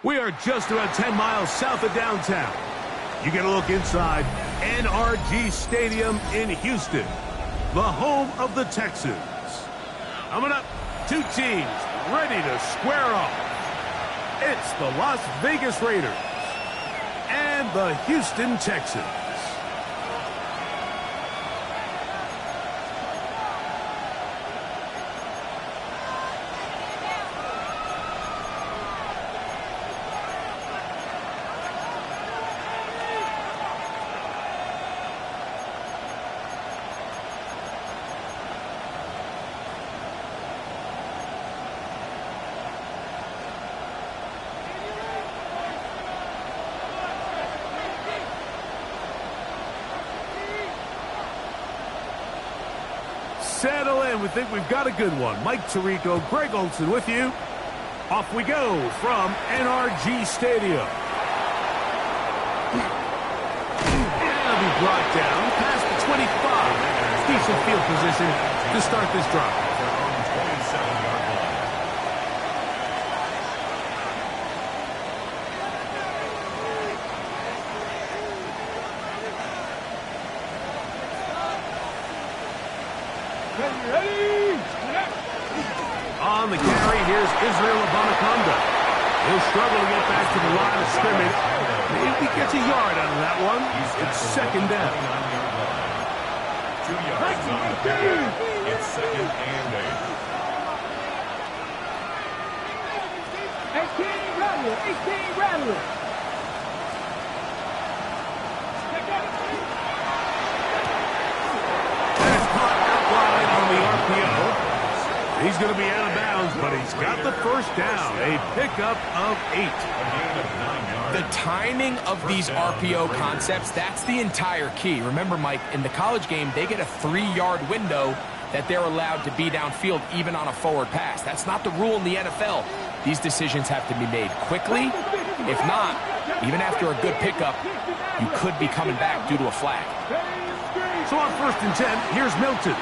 We are just about 10 miles south of downtown. You get a look inside NRG Stadium in Houston, the home of the Texans. Coming up, two teams ready to square off. It's the Las Vegas Raiders and the Houston Texans. Settle in. We think we've got a good one. Mike Tirico, Greg Olson with you. Off we go from NRG Stadium. It'll be brought down past the 25. Decent field position to start this drive. On the carry, here's Israel Abanikanda. He'll struggle to get back to the line of scrimmage. Maybe gets a yard out of that one. It's second down. 2 yards on the carry. It's second and 18 Rattler. That's caught outline on the RPO. He's going to be out of bounds, but he's got the first down. A pickup of 8. The timing of these RPO concepts, that's the entire key. Remember, Mike, in the college game, they get a 3-yard window that they're allowed to be downfield even on a forward pass. That's not the rule in the NFL. These decisions have to be made quickly. If not, even after a good pickup, you could be coming back due to a flag. So on 1st and 10, here's Milton.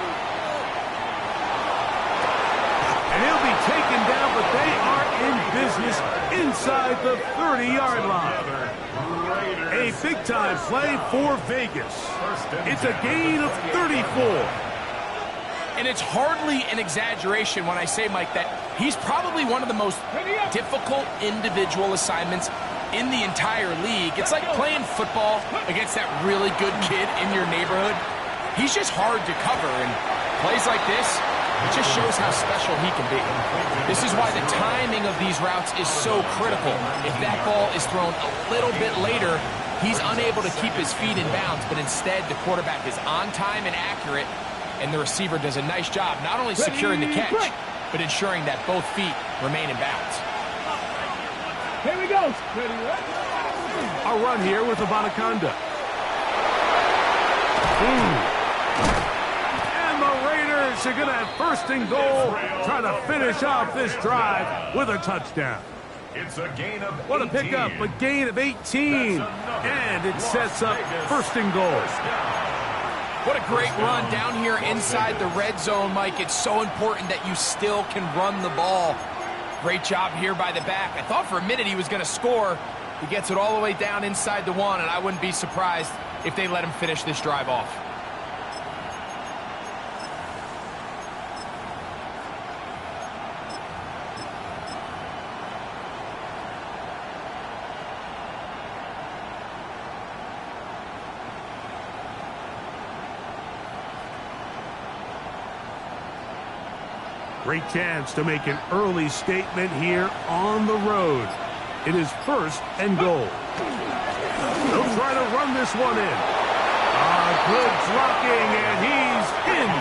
And he'll be taken down, but they are in business inside the 30-yard line. A big-time play for Vegas. It's a gain of 34. And it's hardly an exaggeration when I say, Mike, that he's probably one of the most difficult individual assignments in the entire league. It's like playing football against that really good kid in your neighborhood. He's just hard to cover, and plays like this, it just shows how special he can be. This is why the timing of these routes is so critical. If that ball is thrown a little bit later, he's unable to keep his feet in bounds, but instead the quarterback is on time and accurate, and the receiver does a nice job not only securing the catch, but ensuring that both feet remain in bounds. Here we go. A run here with Abanikanda. And the Raiders are going to have 1st and goal, trying to finish off this drive with a touchdown. It's a gain of 18. What a pickup, a gain of 18. And it sets up 1st and goal. What a great run down here inside the red zone, Mike. It's so important that you still can run the ball. Great job here by the back. I thought for a minute he was going to score. He gets it all the way down inside the 1, and I wouldn't be surprised if they let him finish this drive off. Great chance to make an early statement here on the road. It is 1st and goal. They'll try to run this one in. Good blocking, and he's in.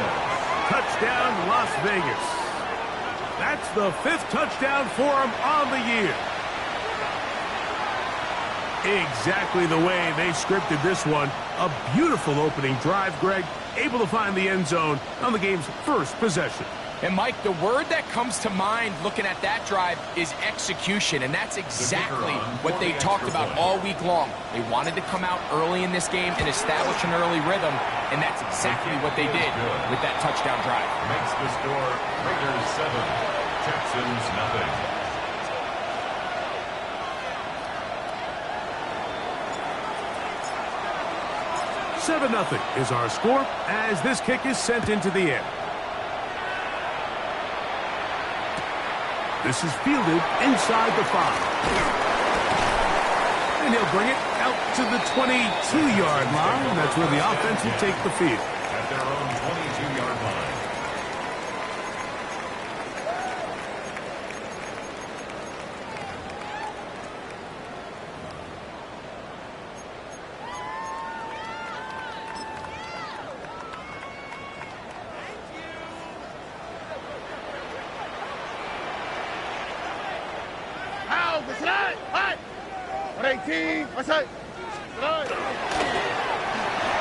Touchdown, Las Vegas. That's the 5th touchdown for him on the year. Exactly the way they scripted this one. A beautiful opening drive, Greg. Able to find the end zone on the game's 1st possession. And, Mike, the word that comes to mind looking at that drive is execution, and that's exactly what they talked about all week long. They wanted to come out early in this game and establish an early rhythm, and that's exactly what they did with that touchdown drive. Makes the score Raiders 7, Texans nothing. Seven 0 is our score as this kick is sent into the air. This is fielded inside the 5. And he'll bring it out to the 22-yard line. That's where the offense will take the field. At their own 22-yard line.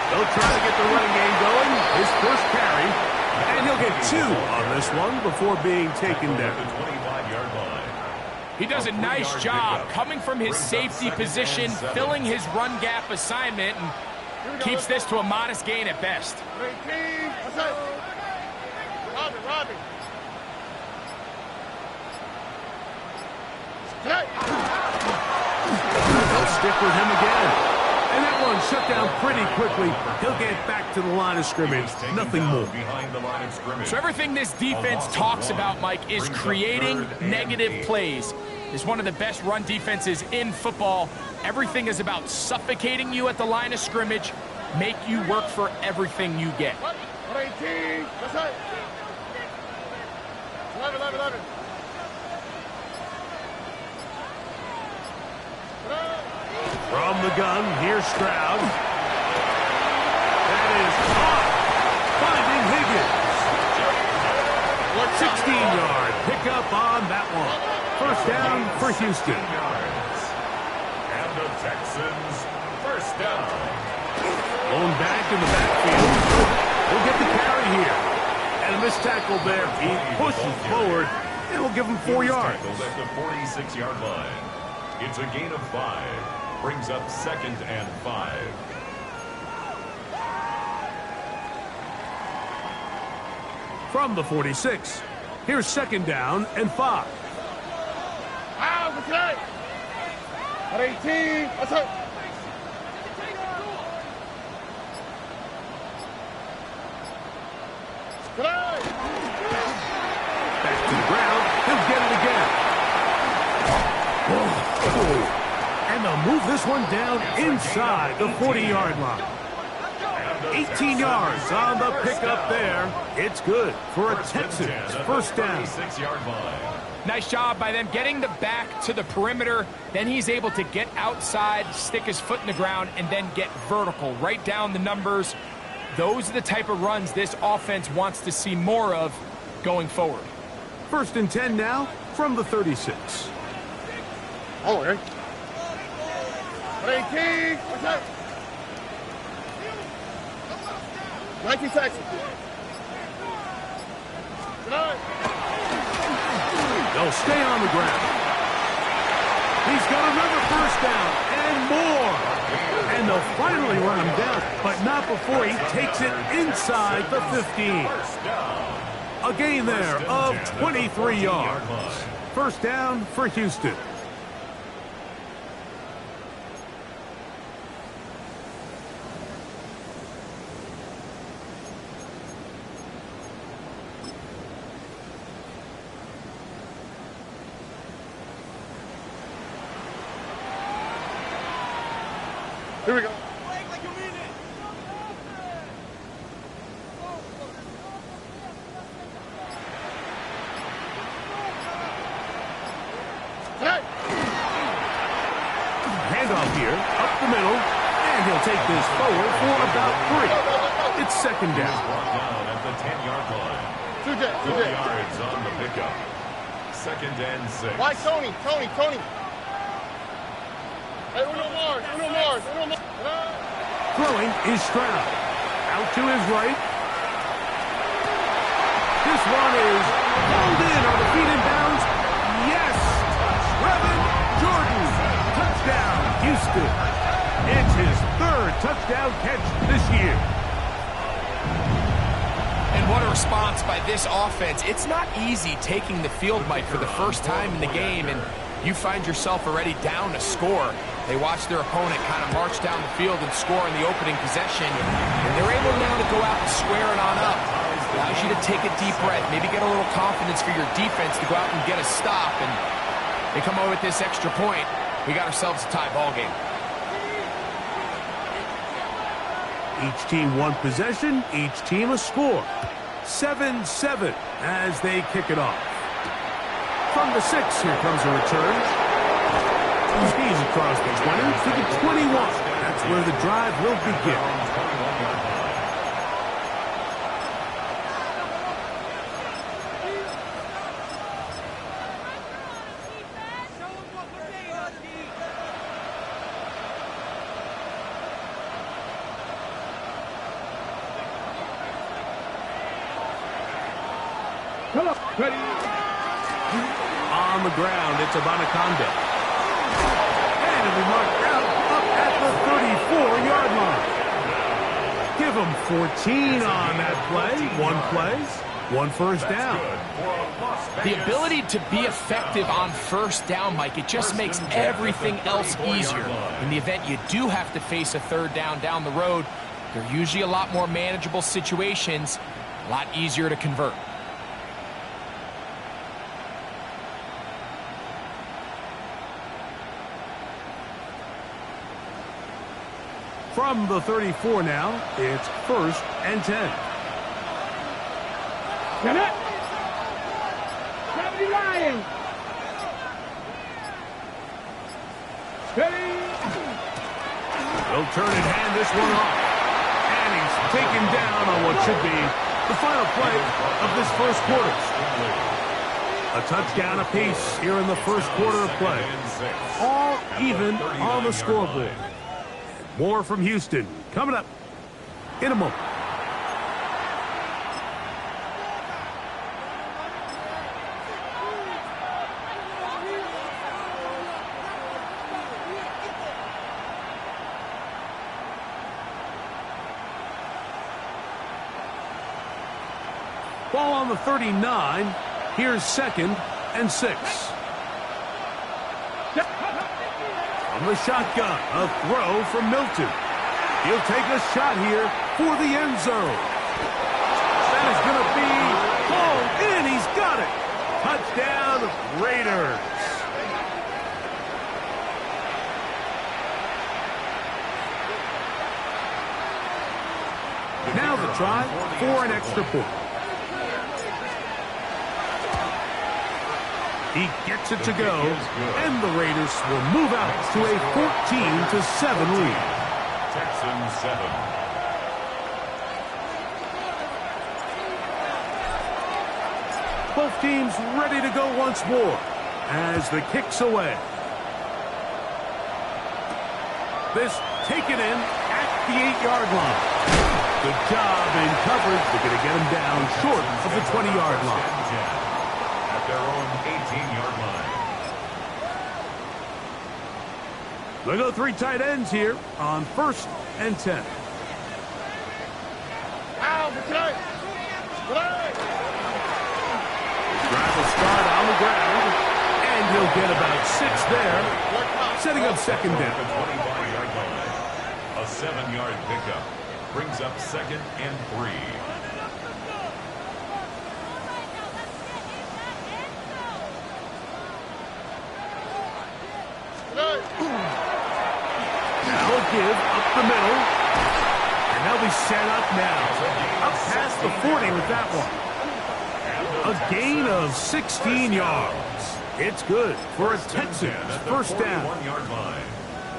They'll try to get the running game going. His first carry. And he'll get 2 on this one before being taken down. The 25-yard line. He does a nice job coming from his safety position, filling his run gap assignment, and keeps this to a modest gain at best. They'll stick with him again. And that one shut down pretty quickly. He'll get back to the line of scrimmage. Nothing more. Behind the line of scrimmage. So everything this defense talks about, Mike, is creating negative plays. It's one of the best run defenses in football. Everything is about suffocating you at the line of scrimmage, make you work for everything you get. 18, that's it. 11. From the gun, here's Stroud. That is caught. Finding Higgins. 16-yard pickup on that one. First down for Houston. And the Texans, first down. Blown back in the backfield. He'll get the carry here. And a missed tackle there. He pushes forward. And will give him 4 yards. Tackled at the 46-yard line. It's a gain of 5. Brings up 2nd and 5. From the 46, here's 2nd down and 5. Out, that's it. At 18, that's it. Back to the ground. He'll get it again. And they'll move this one down inside the 40-yard line. 18 yards on the pickup there. It's good for a Texans first down. 46-yard line. Nice job by them getting the back to the perimeter. Then he's able to get outside, stick his foot in the ground, and then get vertical. Write down the numbers. Those are the type of runs this offense wants to see more of going forward. 1st and 10 now from the 36. Oh, okay. 18, what's that? 19 Texans. They'll stay on the ground. He's got another first down and more. And they'll finally run him down, but not before he takes it inside the 15. A gain there of 23 yards. First down for Houston. Here we go. Handoff here, up the middle, and he'll take this forward for about 3. It's 2nd down. Brought down at the 10-yard line. 2 yards on the pickup. 2nd and 6. Why, Tony? Hey, Uno Mars. Throwing is Stroud. Out to his right. This one is pulled in on the feet and bounds. Yes! Brevin Jordan. Touchdown, Houston. It's his third touchdown catch this year. And what a response by this offense. It's not easy taking the field, Mike, for the first time in the game, and you find yourself already down a score. They watch their opponent kind of march down the field and score in the opening possession, and they're able now to go out and square it on up. Allows you to take a deep breath, maybe get a little confidence for your defense to go out and get a stop, and they come over with this extra point. We got ourselves a tie ball game. Each team one possession, each team a score. 7-7 as they kick it off. From the 6, here comes a return. He's across the 20 to the 21. That's where the drive will begin. Come on, ready. On the ground, it's Abanikanda. And it'll be marked out up at the 34-yard line. Give him 14 on that play. One first down. The ability to be effective on first down, Mike, it just makes everything else easier. In the event you do have to face a third down the road, they're usually a lot more manageable situations, a lot easier to convert. From the 34 now, it's 1st and 10. Get it. 70 Lions. Steady. They'll turn and hand this one off. And he's taken down on what should be the final play of this first quarter. A touchdown apiece here in the first quarter of play. All even on the scoreboard. More from Houston coming up in a moment. Ball on the 39. Here's 2nd and 6. From the shotgun, a throw from Milton. He'll take a shot here for the end zone. That is going to be hauled in. He's got it. Touchdown, Raiders. Now the try for an extra point. He gets it to go, and the Raiders will move out to a 14-7 lead. Texans 7. Both teams ready to go once more as the kick's away. This taken in at the 8-yard line. Good job in coverage. They're going to get him down short of the 20-yard line. Their own 18-yard line. They go 3 tight ends here on 1st and 10. Drive will start on the ground, and he'll get about 6 there, setting up 2nd down. 25-yard line. A 7-yard pickup brings up 2nd and 3. Now a give up the middle. And they'll be set up now. Up past the 40 with that one. A gain of 16 yards. It's good for a Texans first down. 41-yard line.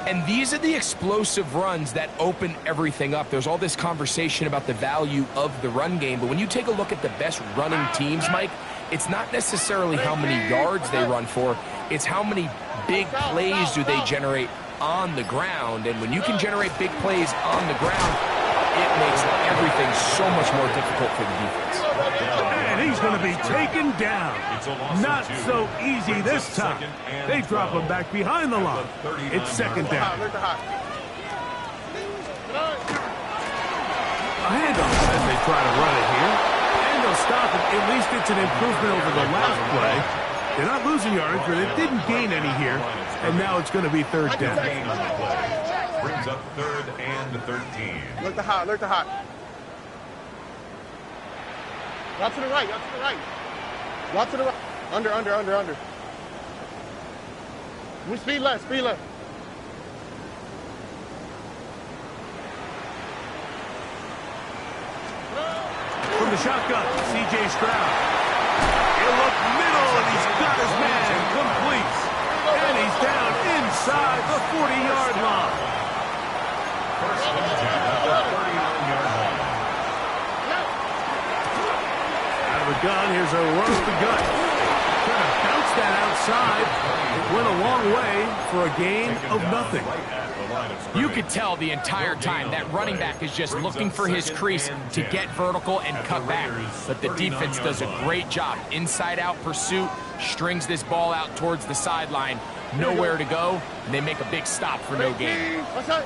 And these are the explosive runs that open everything up. There's all this conversation about the value of the run game, but when you take a look at the best running teams, Mike, it's not necessarily how many yards they run for, it's how many big plays do they generate on the ground. And when you can generate big plays on the ground, it makes everything so much more difficult for the defense. And he he's going to be taken down. Not so easy this time. They drop him back behind the line. It's second down. A handoff as they try to run it here. And they'll stop it. At least it's an improvement over the last play. They're not losing yards, but they didn't gain any here. And now it's going to be third down. Brings up 3rd and 13. Look the hot, look the hot. Out to the right, out to the right. Out to the right. Under. We speed left, speed left. From the shotgun, C.J. Stroud. He'll look middle, and he's got his man complete. And he's down inside the 40-yard line. First contact at the 39-yard line. Out of the gun, here's a run to the gut. Trying to bounce that outside. It went a long way for a gain of nothing. You could tell the entire time that running back is just looking for his crease to get vertical and cut back. But the defense does a great job. Inside-out pursuit, strings this ball out towards the sideline. Nowhere to go, and they make a big stop for no gain. What's that?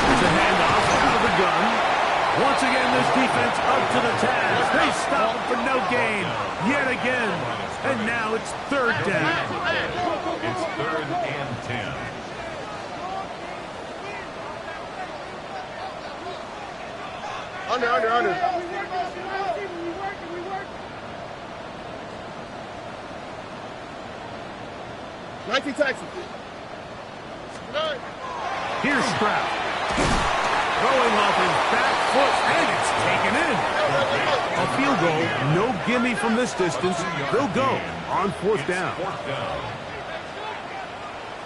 It's a handoff out of the gun. Once again, this defense up to the task. They stop him for no gain yet again. And now it's third down. It's 3rd and 10. Under. 19 Texas. Here's Stroud. Throwing off his back foot, and it's taken in. A field goal, no gimme from this distance. They'll go on fourth down.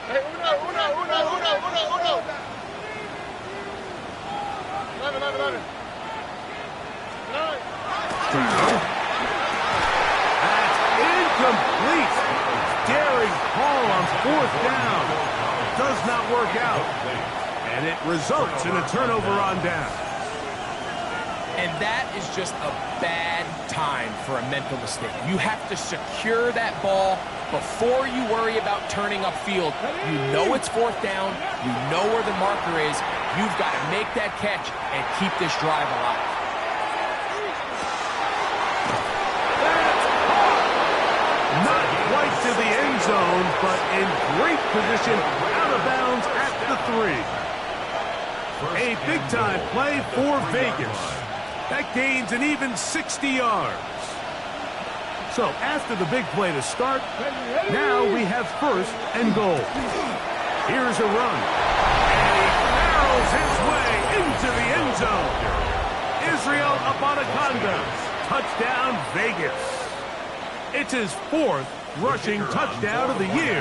Hey, uno. Another. That's incomplete. Daring Hall on fourth down. Does not work out. And it results in a turnover on down. And that is just a bad time for a mental mistake. You have to secure that ball before you worry about turning upfield. You know it's fourth down. You know where the marker is. You've got to make that catch and keep this drive alive. Not quite to the end zone, but in great position out of bounds at the 3. A big-time play for Vegas. That gains an even 60 yards. So after the big play to start, now we have first and goal. Here's a run. And he barrels his way into the end zone. Israel Abanikanda. Touchdown, Vegas. It's his 4th rushing touchdown of the year.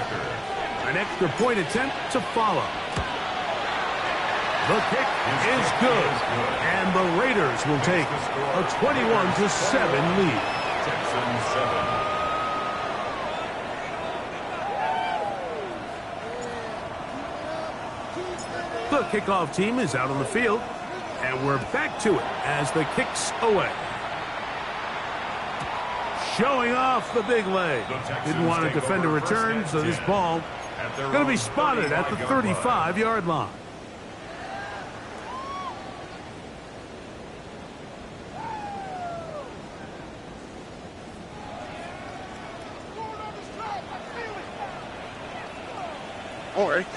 An extra point attempt to follow. The kick is good, and the Raiders will take a 21-7 lead. Texans 7. The kickoff team is out on the field, and we're back to it as the kick's away. Showing off the big leg. Didn't want to defend a return, so this ball going to be spotted at the 35-yard line. All right.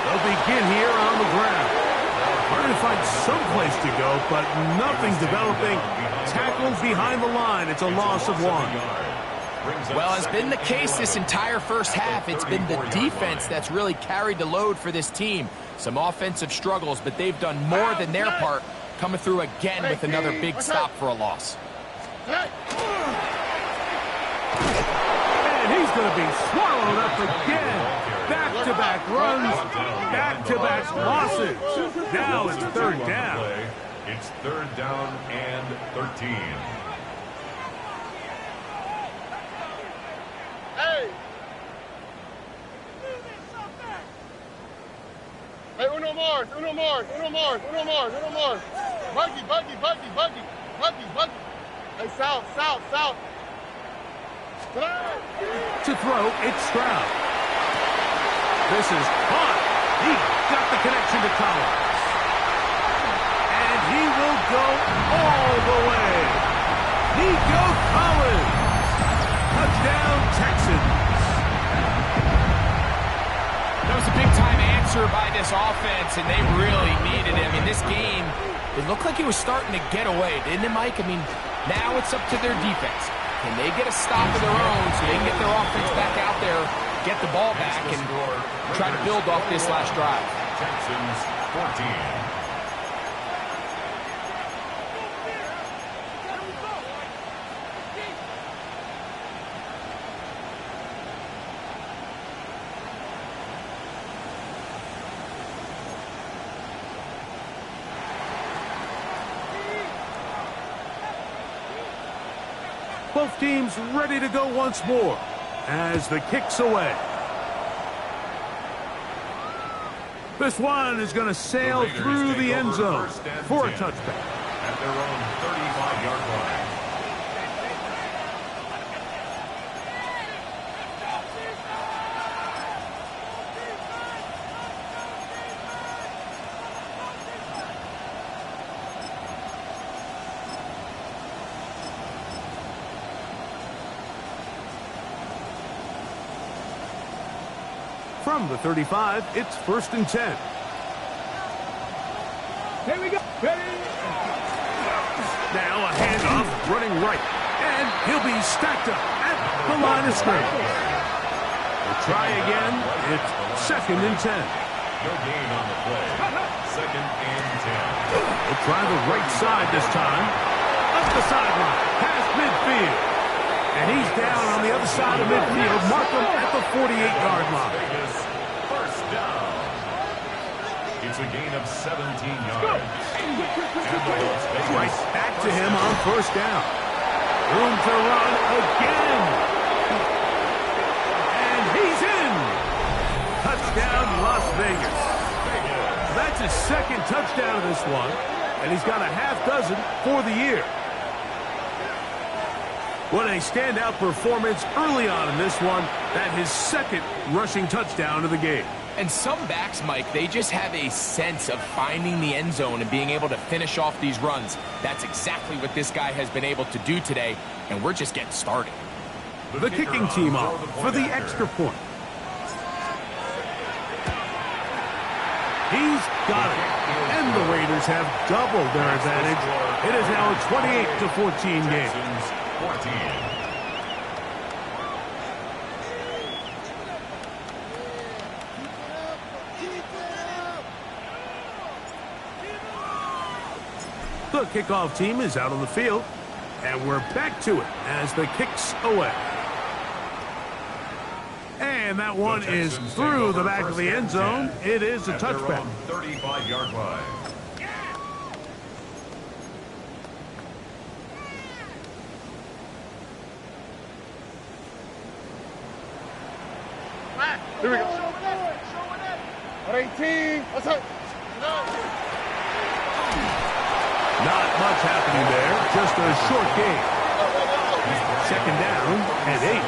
They'll begin here on the ground. Trying to find some place to go, but nothing developing. Tackled behind the line. It's a loss of 1. Well, it's been the case this entire first half. It's been the defense that's really carried the load for this team. Some offensive struggles, but they've done more than their part, coming through again with another big stop for a loss. And he's going to be swallowed up again. Back-to-back runs, back-to-back losses. Now it's third down. It's 3rd down and 13. Hey, uno more. Uno more. Buggy. Hey, south. To throw, it's Stroud. This is caught. He got the connection to Collins. And he will go all the way. Nico Collins. Touchdown, Texans. That was a big-time answer by this offense, and they really needed it. I mean, this game, it looked like it was starting to get away, didn't it, Mike? I mean, now it's up to their defense. Can they get a stop of their own so they can get their offense back out there, get the ball back, and try to build off this last drive? Texans 14. Both teams ready to go once more as the kick's away. This one is going to sail through the end zone for a touchback. At their own 35-yard line. From the 35, it's 1st and 10. Here we go. Ready? Now a handoff running right. And he'll be stacked up at the line of scrimmage. We'll try again. It's 2nd and 10. No gain on the play. 2nd and 10. We'll try the right side this time. Up the sideline. Past midfield. And he's down on the other side of midfield. Markham at the 48-yard line. First down. It's a gain of 17 yards. And the Las Vegas Right back to him on 1st down. Room to run again. And he's in. Touchdown, Las Vegas. That's his 2nd touchdown of this one. And he's got a half dozen for the year. What a standout performance early on in this one. That his 2nd rushing touchdown of the game. And some backs, Mike, they just have a sense of finding the end zone and being able to finish off these runs. That's exactly what this guy has been able to do today, and we're just getting started. The kicking team off for the extra point. He's got it. And the Raiders have doubled their advantage. It is now a 28-14 game. 14. The kickoff team is out on the field, and we're back to it as the kick's away. And that one is through the back of the end zone. It is a touchback. 35-yard line. Here we go. At 18. What's up? Not much happening there. Just a short game. 2nd down and 8.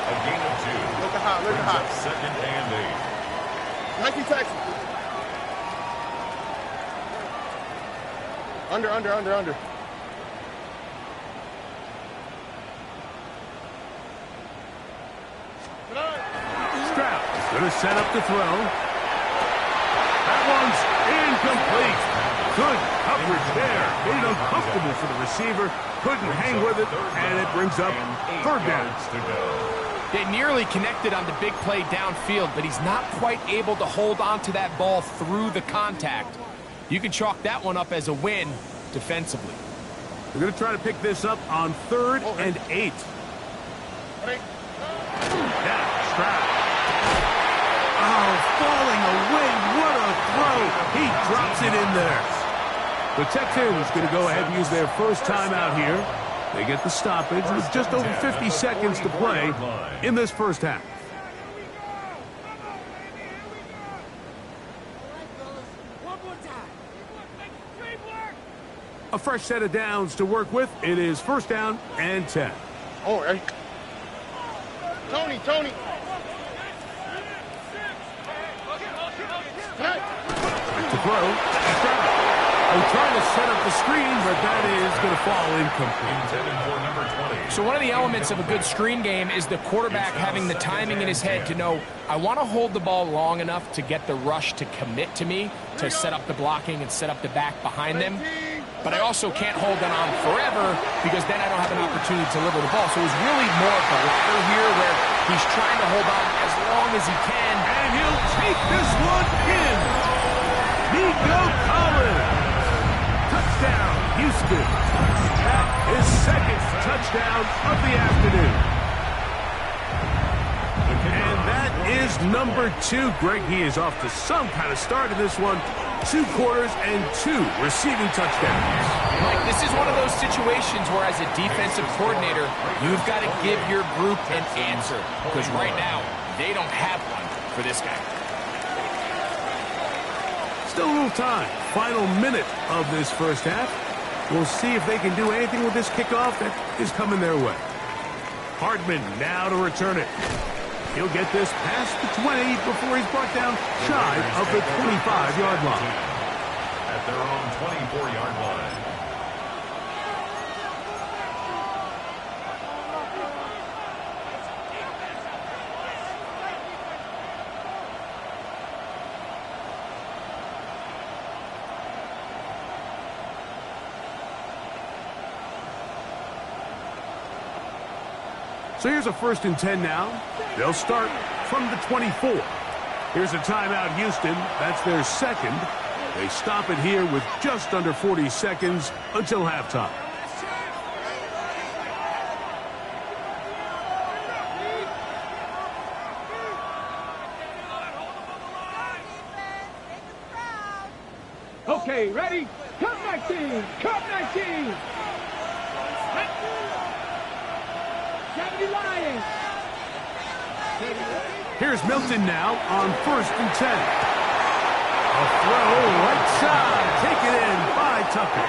A gain of 2. Look at hot. 2nd and 8. Nike Texas. Under. Stroud going to set up the throw. That one's incomplete. Good coverage there. Made it uncomfortable for the receiver. Couldn't hang with it, and it brings up 3rd down. They nearly connected on the big play downfield, but he's not quite able to hold on to that ball through the contact. You can chalk that one up as a win defensively. We're going to try to pick this up on 3rd and 8. Now, Stroud. Oh, falling away. What a throw. He drops it in there. The Texans going to go ahead and use their first timeout here. They get the stoppage with just over 50 seconds to play in this first half. A fresh set of downs to work with. It is first down and 10. Oh, hey. Tony. To throw. I'm trying to set up the screen, but that is going to fall incomplete. So one of the elements of a good screen game is the quarterback having the timing in his head to know, I want to hold the ball long enough to get the rush to commit to me, to set up the blocking and set up the back behind them. But I also can't hold them on forever because then I don't have an opportunity to deliver the ball. So it was really more of the latter here where he's trying to hold on as long as he can. And he'll take this one in. Nico Collins. Touchdown, Houston. His second touchdown of the afternoon. And that is number 2. Greg, he is off to some kind of start in this one. 2 quarters and 2 receiving touchdowns. Mike, this is one of those situations where as a defensive coordinator, you've got to give your group an answer. Because right now, they don't have one for this guy. Still a little time. Final minute of this first half. We'll see if they can do anything with this kickoff that is coming their way. Hardman now to return it. He'll get this past the 20 before he's brought down shy of the 25-yard line. At their own 24-yard line. So here's a 1st and 10 now. They'll start from the 24. Here's a timeout, Houston. That's their second. They stop it here with just under 40 seconds until halftime. Okay, ready? Cut 19! Cut 19! Lions! Here's Milton now on 1st and 10. A throw right side. Taken in by Tucker.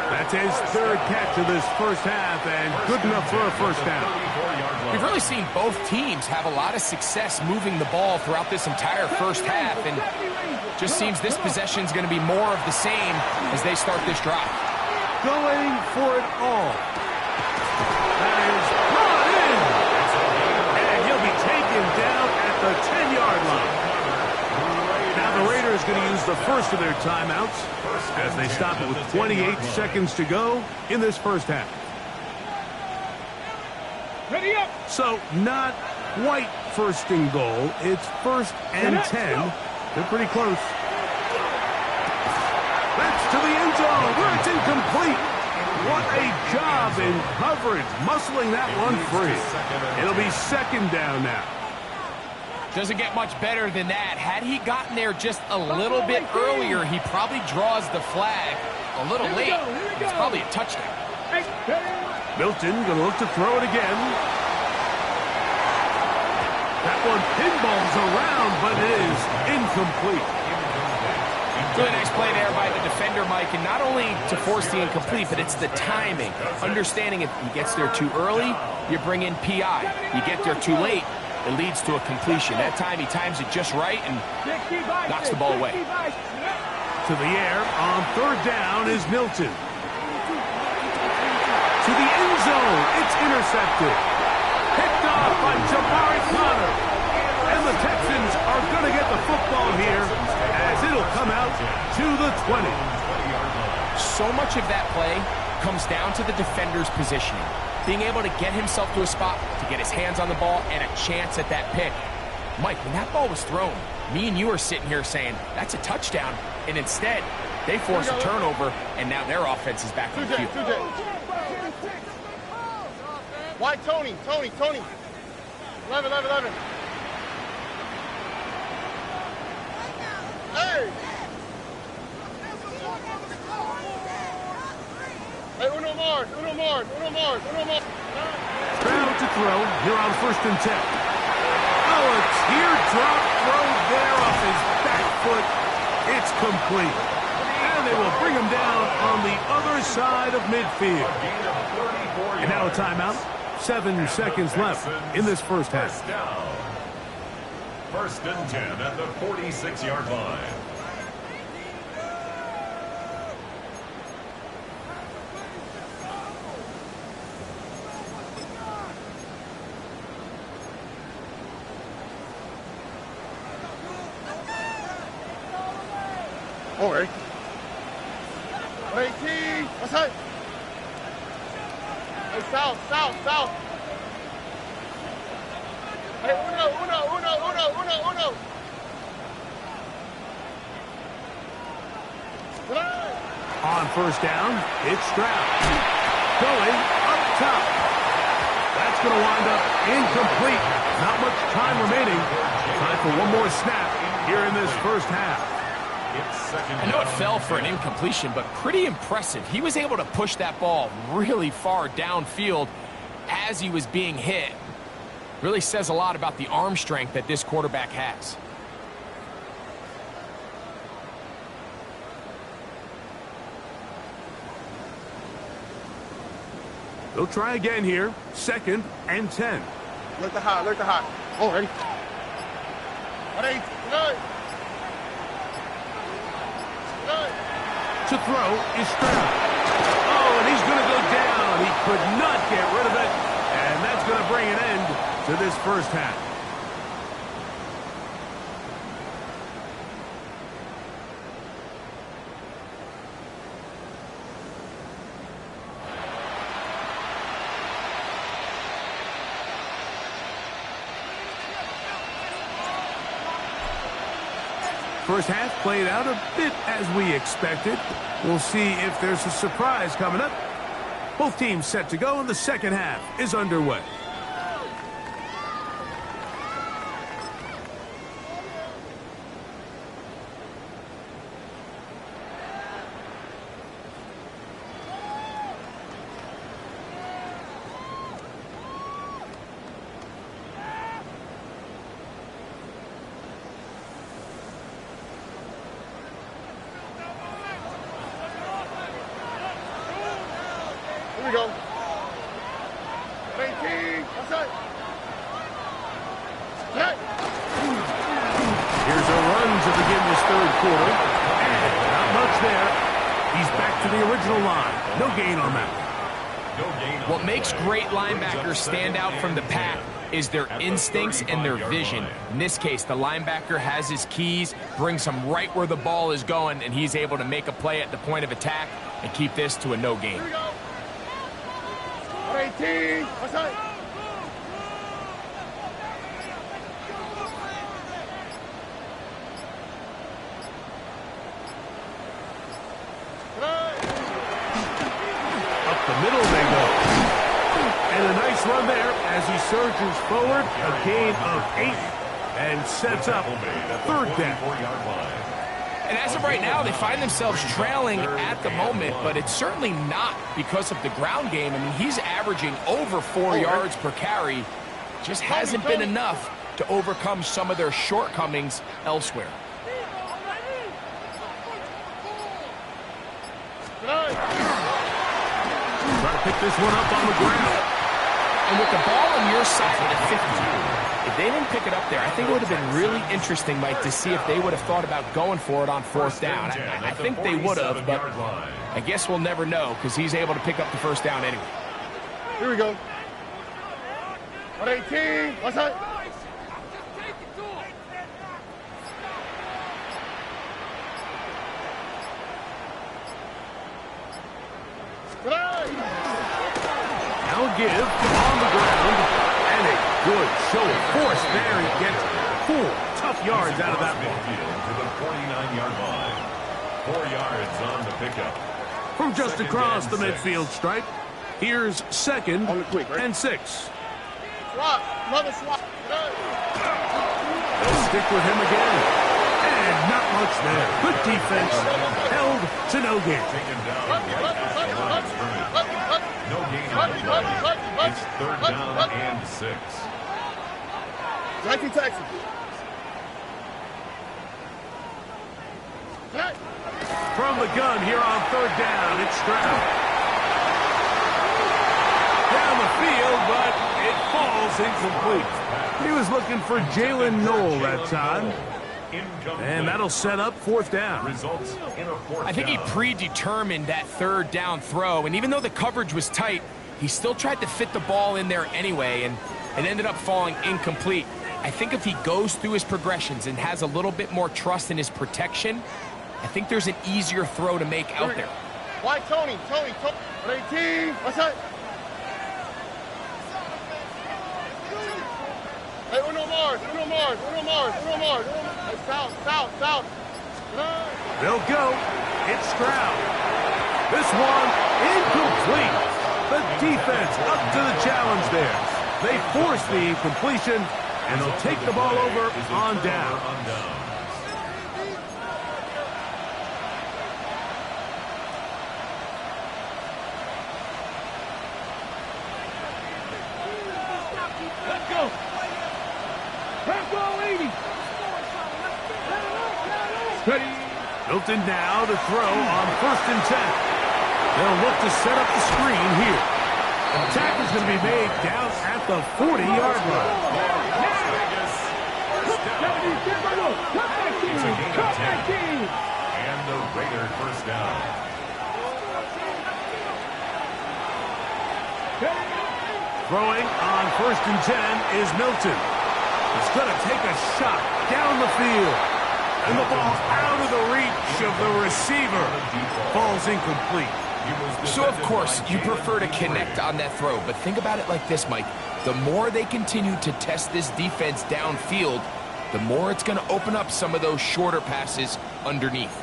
That's his 3rd catch of this first half and good enough for a first down. We've really seen both teams have a lot of success moving the ball throughout this entire first half, and just seems this possession is going to be more of the same as they start this drive. Going for it all. That is brought in. And he'll be taken down at the 10-yard line. Now the Raiders going to use the first of their timeouts as they stop it with 28 seconds to go in this first half. Ready up! So not quite 1st and goal. It's 1st and 10. They're pretty close. That's to the end zone where it's incomplete. What a job in coverage, muscling that one free. It'll be 2nd down now. Doesn't get much better than that. Had he gotten there just a little bit earlier, he probably draws the flag a little late. It's probably a touchdown. Milton going to look to throw it again. That one pinballs around, but it is incomplete. Really nice play there by the defender, Mike, and not only to force the incomplete, but it's the timing. Understanding if he gets there too early, you bring in PI. You get there too late, it leads to a completion. That time he times it just right and knocks the ball away. To the air on 3rd down is Milton. To the end zone, it's intercepted. Picked off by Jabari Connor. And the Texans are going to get the football here as it'll come out to the 20. So much of that play comes down to the defender's positioning. Being able to get himself to a spot, to get his hands on the ball, and a chance at that pick. Mike, when that ball was thrown, me and you are sitting here saying, that's a touchdown. And instead, they force a turnover, and now their offense is back on the field. Why Tony? 11. Hey! Hey, Uno Mars. Crowd to throw here on 1st and 10. Oh, a teardrop throw there off his back foot. It's complete. And they will bring him down on the side of midfield. And now a timeout. 7 seconds left in this first half. First and 10 at the 46-yard line. All right. 18. What's that? Hey, south. Hey, uno. On first down, it's Stroud. Going up top. That's going to wind up incomplete. Not much time remaining. Time for one more snap here in this first half. I know it fell for an incompletion, but pretty impressive. He was able to push that ball really far downfield as he was being hit. Really says a lot about the arm strength that this quarterback has. They'll try again here. 2nd and 10. Look the high. Oh, ready. 1-8. To throw is Stroud. Oh, and he's going to go down. He could not get rid of it. And that's going to bring an end to this first half. First half played out a bit as we expected. We'll see if there's a surprise coming up. Both teams set to go, and the second half is underway. Here we go. 18. What's that? Hey. Here's a run to begin this third quarter. And not much there. He's back to the original line. No gain on that. What makes great linebackers stand out from the pack is their instincts and their vision. In this case, the linebacker has his keys, brings him right where the ball is going, and he's able to make a play at the point of attack and keep this to a no gain. Here we go. 18. What's that? Up the middle they go. And a nice run there as he surges forward. A gain of 8 and sets up third down. And as of right now, they find themselves trailing at the moment, but it's certainly not because of the ground game. I mean, he's averaging over 4 yards per carry. Just hasn't been enough to overcome some of their shortcomings elsewhere. Try to pick this one up on the ground. And with the ball on your side at 50, if they didn't pick it up there, I think it would have been really interesting, Mike, to see if they would have thought about going for it on fourth down. I think they would have, but I guess we'll never know because he's able to pick up the first down anyway. Here we go. 118. What's that? Now give on the ground. And a good show of force there. He gets 4 tough yards out of that ball. To the 49-yard line. 4 yards on the pickup. From just across the midfield stripe, here's 2nd On the quick, right? and 6. Swap. Another swap. They'll stick with him again. And not much there. Good defense. Held to no gain. Taken down right at the line of scrimmage. No gain on the play. It's third down and 6. Nike Texas. From the gun here on third down, it's Stroud. field, but it falls incomplete. He was looking for Jalen Noel that time. And that'll set up fourth down. Results in a fourth I think he down. predetermined that third down throw, and even though the coverage was tight, he still tried to fit the ball in there anyway, and it ended up falling incomplete. I think if he goes through his progressions and has a little bit more trust in his protection, I think there's an easier throw to make out there. Why, Tony? 18. What's that? Hey, Uno Mars. Hey, south. They'll go. It's Stroud. This one incomplete. The defense up to the challenge there. They force the incompletion, and they'll take the ball over on down. Let's go. Back goal 80. Ready. Milton now to throw on 1st and 10. They'll look to set up the screen here. The attack is going to be made down at the 40-yard line. It's a gain of 10. And the Raiders first down. Throwing on 1st and 10 is Milton. He's going to take a shot down the field. And the ball out of the reach of the receiver. Falls incomplete. So, of course, you prefer to connect on that throw, but think about it like this, Mike. The more they continue to test this defense downfield, the more it's going to open up some of those shorter passes underneath.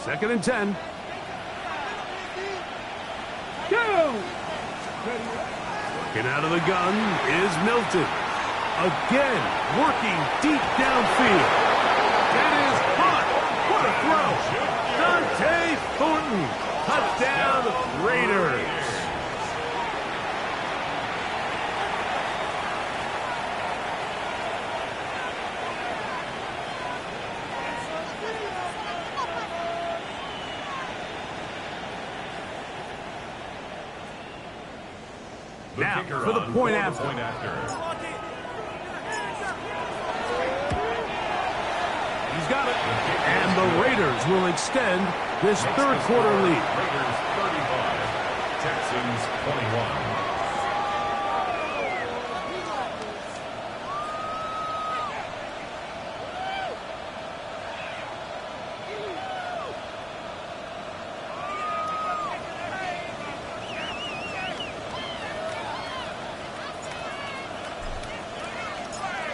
Second and 10. Go. Working out of the gun is Milton. Again, working deep downfield. It is hot. What a throw. Dante Thornton. Touchdown, Raiders. Now, for the point after. He's got it. And the Raiders will extend this third quarter lead. Raiders 35, Texans 21.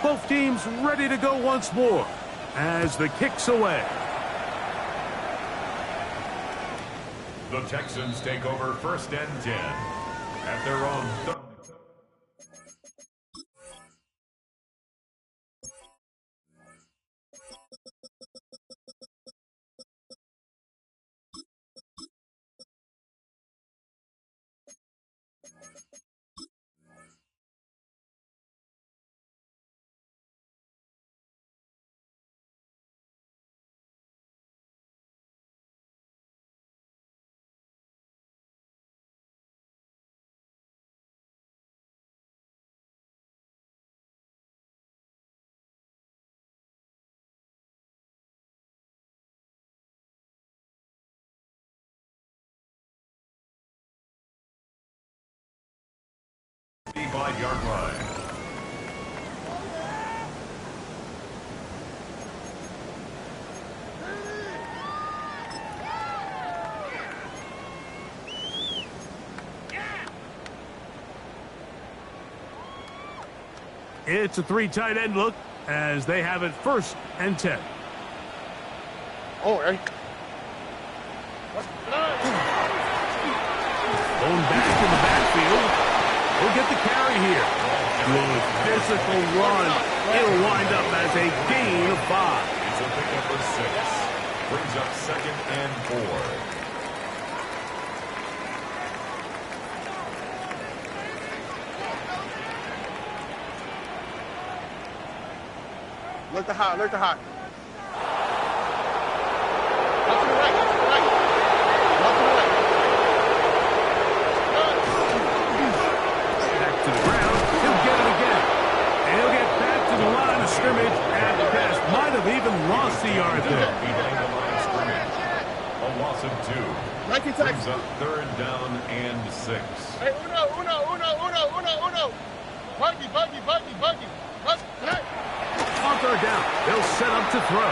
Both teams ready to go once more as the kick's away. The Texans take over 1st and 10 at their own. The 5-yard line. It's a 3 tight end look as they have it 1st and 10. Oh, hey. Going back in the backfield. We'll get the carry here. Good physical run. It'll wind up as a gain of 5. It's a pickup of 6. Brings up 2nd and 4. Look to high. Look to high. Out to the right. Out to the right. Out to the right. Back to the ground. He'll get it again. And he'll get back to the line of scrimmage. And the pass might have even lost the yard there. Behind the line of scrimmage. A loss of 2. Nike Brings Texas. up 3rd down and 6. Hey, uno. Buggy. On 3rd down, they'll set up to throw.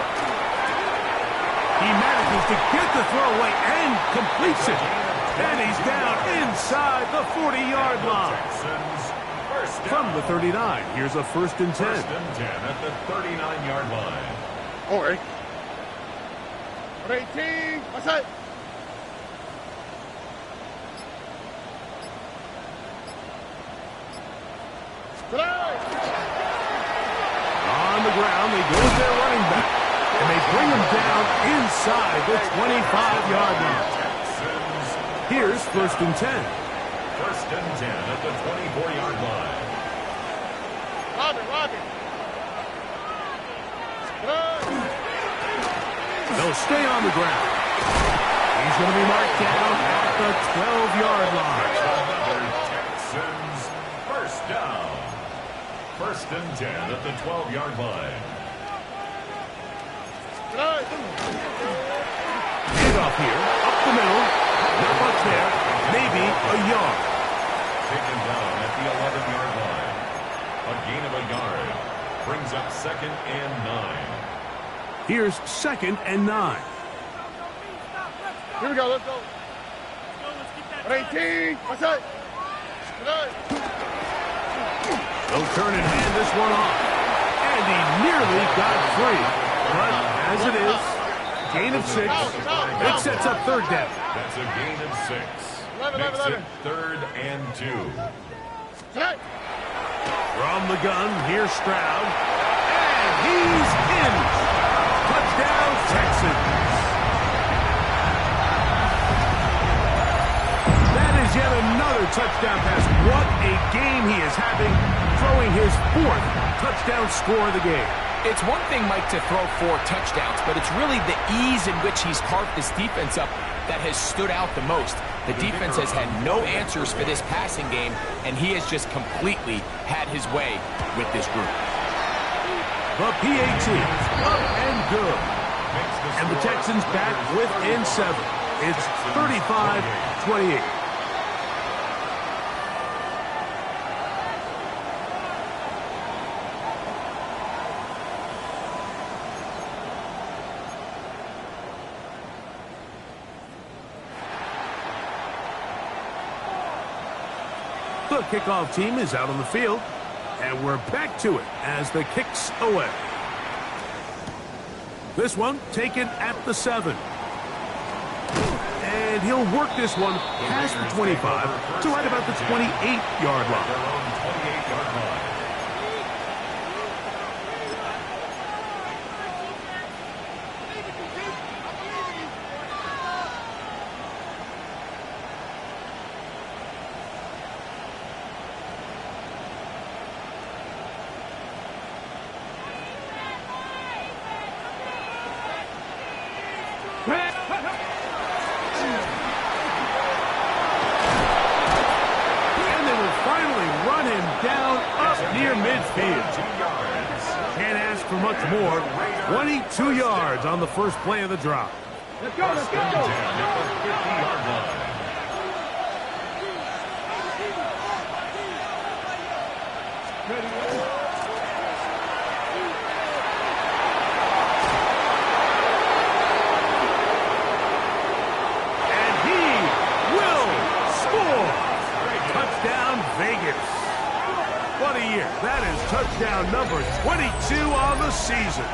He manages to get the throw away and completes it. And he's down inside the 40-yard line. Texans first down. From the 39, here's a 1st and 10. 1st and 10 at the 39-yard line. Don't worry. 18. What's that? On the ground, they go with their running back. And they bring him down inside the 25-yard line. Texans Here's 1st and 10. 1st and 10 at the 24-yard line. Roger. They'll stay on the ground. He's going to be marked down at the 12-yard line. Texans first down. 1st and 10 at the 12-yard line. Handoff here, up the middle. Not much there. Maybe a yard. Taken down at the 11-yard line. A gain of a yard. Brings up 2nd and 9. Here's 2nd and 9. Here we go. Let's go. 18. What's that? They'll turn and hand this one off. And he nearly got free. But as it is, gain of 6. It sets up 3rd down. That's a gain of 6. 11. Makes it 3rd and 2. From the gun, here's Stroud. And he's in. Touchdown, Texans. That is yet another touchdown pass. What a game he is having, throwing his 4th touchdown score of the game. It's one thing, Mike, to throw 4 touchdowns, but it's really the ease in which he's carved this defense up that has stood out the most. The defense has had no answers for this passing game, and he has just completely had his way with this group. The PAT, up and good. And the Texans back within 7. It's 35-28. The kickoff team is out on the field, and we're back to it as the kick's away. This one taken at the 7. And he'll work this one past the 25 to right about the 28-yard line. Their own 28-yard line. And they will finally run him down up near midfield. 2 yards. Can't ask for much more. 22 yards on the first play of the drop. Let's go. 10 at the 50-yard line. And he will score. Touchdown, Vegas. What a year. That is touchdown number 22 on the season.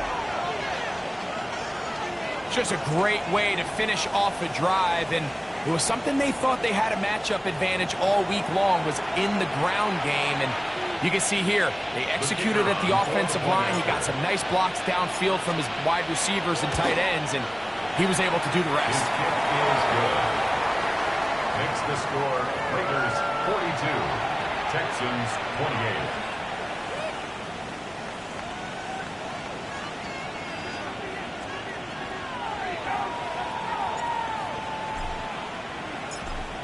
Just a great way to finish off a drive, and it was something they thought they had a matchup advantage all week long, was in the ground game, and you can see here, they executed at the offensive line. He got some nice blocks downfield from his wide receivers and tight ends, and he was able to do the rest. His kick is good. Makes the score Raiders 42, Texans 28.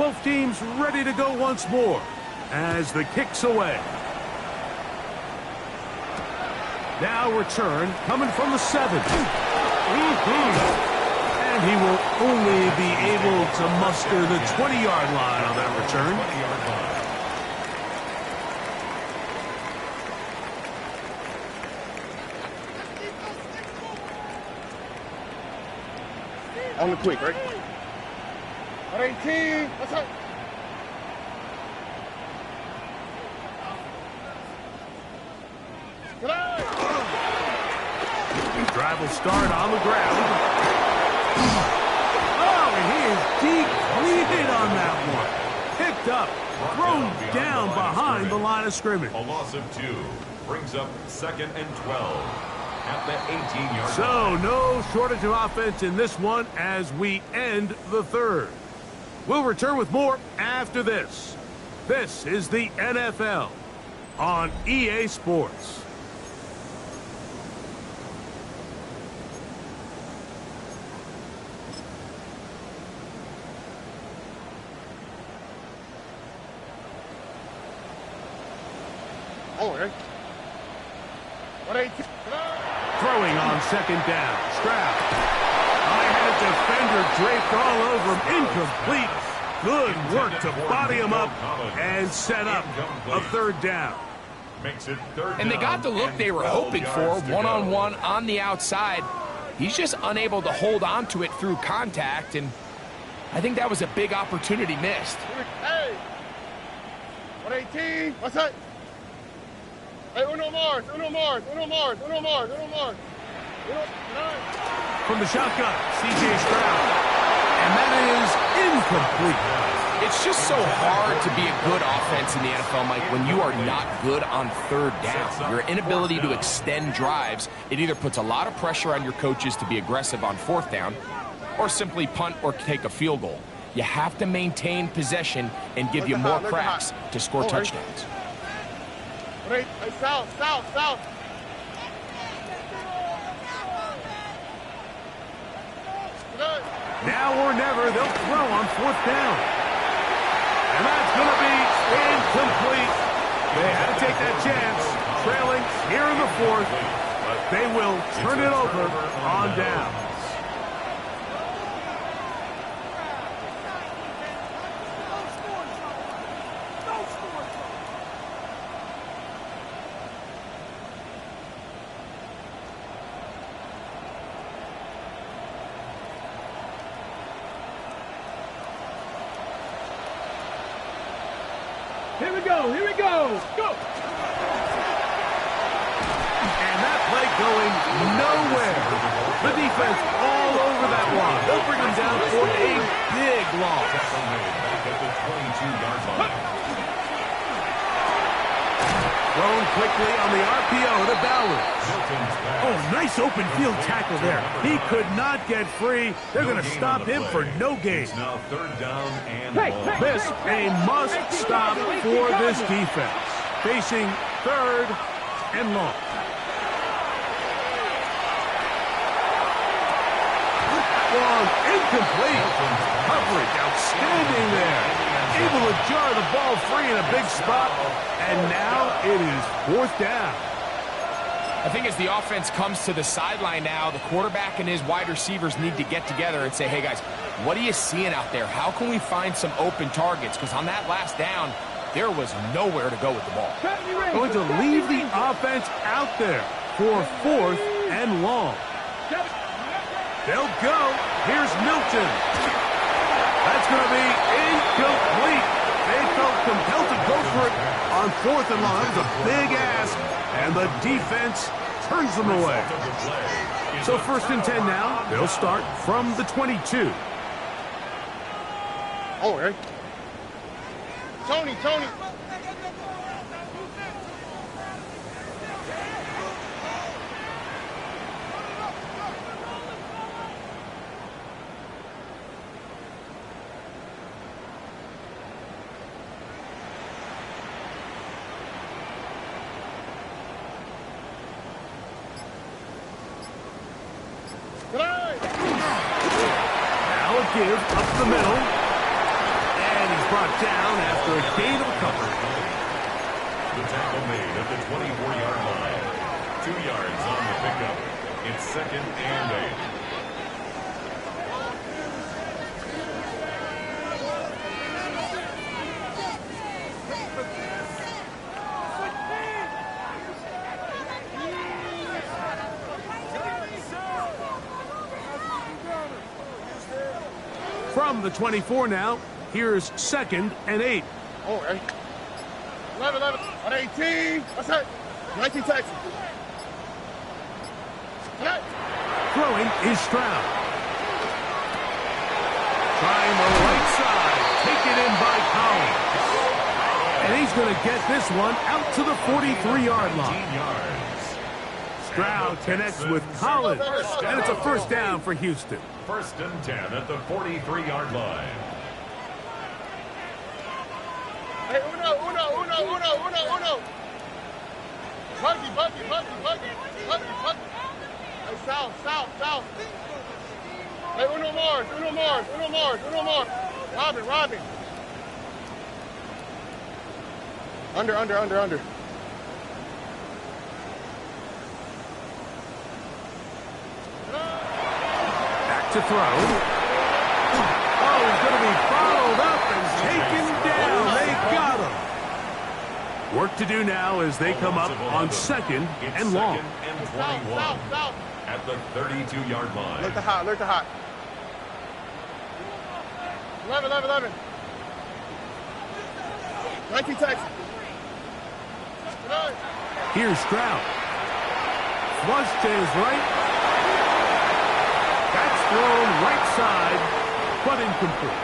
Both teams ready to go once more as the kick's away. Now return coming from the 7. And he will only be able to muster the 20-yard line on that return. 20-yard line. On the quick, right? 118. What's up? Drive will start on the ground. Oh, and he is depleted on that one. Picked up, thrown down behind the line of scrimmage. A loss of 2 brings up 2nd and 12 at the 18-yard line. So no shortage of offense in this one as we end the third. We'll return with more after this. This is the NFL on EA Sports. Oh, right? 118. Throwing on 2nd down. Stroud. I had a defender draped all over him. Incomplete. Good work to body him up and set up a 3rd down. Makes it 3rd And they got the look they were hoping for, one-on-one on the outside. He's just unable to hold on to it through contact, and I think that was a big opportunity missed. Hey! 118. What's that? Hey, uno more. From the shotgun, C.J. Stroud. And that is incomplete. It's just so hard to be a good offense in the NFL, Mike, when you are not good on 3rd down. Your inability to extend drives, it either puts a lot of pressure on your coaches to be aggressive on 4th down or simply punt or take a field goal. You have to maintain possession and give you more cracks to score touchdowns. Hey, south. Now or never, they'll throw on 4th down. And that's going to be incomplete. They had to take that chance. Trailing here in the 4th. They will turn it over on down. Here we go. Go. And that play going nowhere. The defense all over that line. They'll bring him down for a big loss. Back at the 22-yard line. Thrown quickly on the RPO to Ballard. Oh, nice open field tackle there. He could not get free. They're going to stop him for no gain. It's now 3rd down and Hey, long. hey. This a must stop for this defense. Facing 3rd and long. Long, incomplete. Coverage outstanding there. Able to jar the ball free in a big spot. And now it is 4th down. I think as the offense comes to the sideline now, the quarterback and his wide receivers need to get together and say, hey, guys, what are you seeing out there? How can we find some open targets? Because on that last down, there was nowhere to go with the ball. Going to leave the offense out there for 4th and long. They'll go. Here's Milton. That's going to be incomplete. They felt compelled to go for it on 4th and long. That was a big ask, and the defense turns them away. So 1st and 10 now. They'll start from the 22. Oh, right. Tony. Now a give up the middle. And brought down after a gain of a couple. The tackle made at the 24-yard line. 2 yards on the pickup. It's 2nd and 8. From the 24 now, here's 2nd and 8. Oh, 11, 18. What's that? 19 Texas. Throwing is Stroud. Trying the right side. Taken in by Collins. And he's going to get this one out to the 43-yard line. Stroud connects with Collins. And it's a first down for Houston. 1st and 10 at the 43-yard line. Hey, uno. Buggy. Hey, south. Hey, uno more. Robin. Under. To throw. Oh, he's going to be followed up and taken down. They got him. Work to do now as they come up on 2nd and long. 2nd and 21 at the 32-yard line. Look the hot. 11. 19 Texas. Here's Stroud. Flush to his right. That's thrown right side, but incomplete.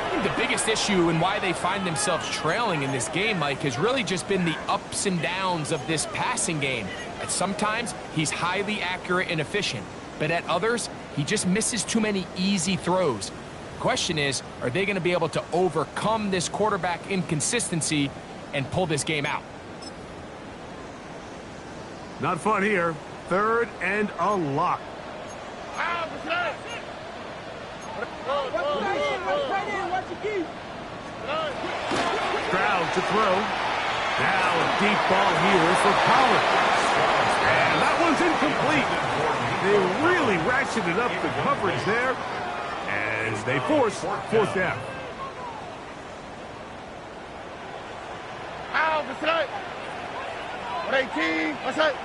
I think the biggest issue and why they find themselves trailing in this game, Mike, has really just been the ups and downs of this passing game. At sometimes, he's highly accurate and efficient, but at others, he just misses too many easy throws. The question is, are they going to be able to overcome this quarterback inconsistency and pull this game out? Not fun here. 3rd and a lot. Stroud to throw. Now a deep ball here for Collins. And that one's incomplete. They really ratcheted up the coverage there as they force 4th down. 18. What's that?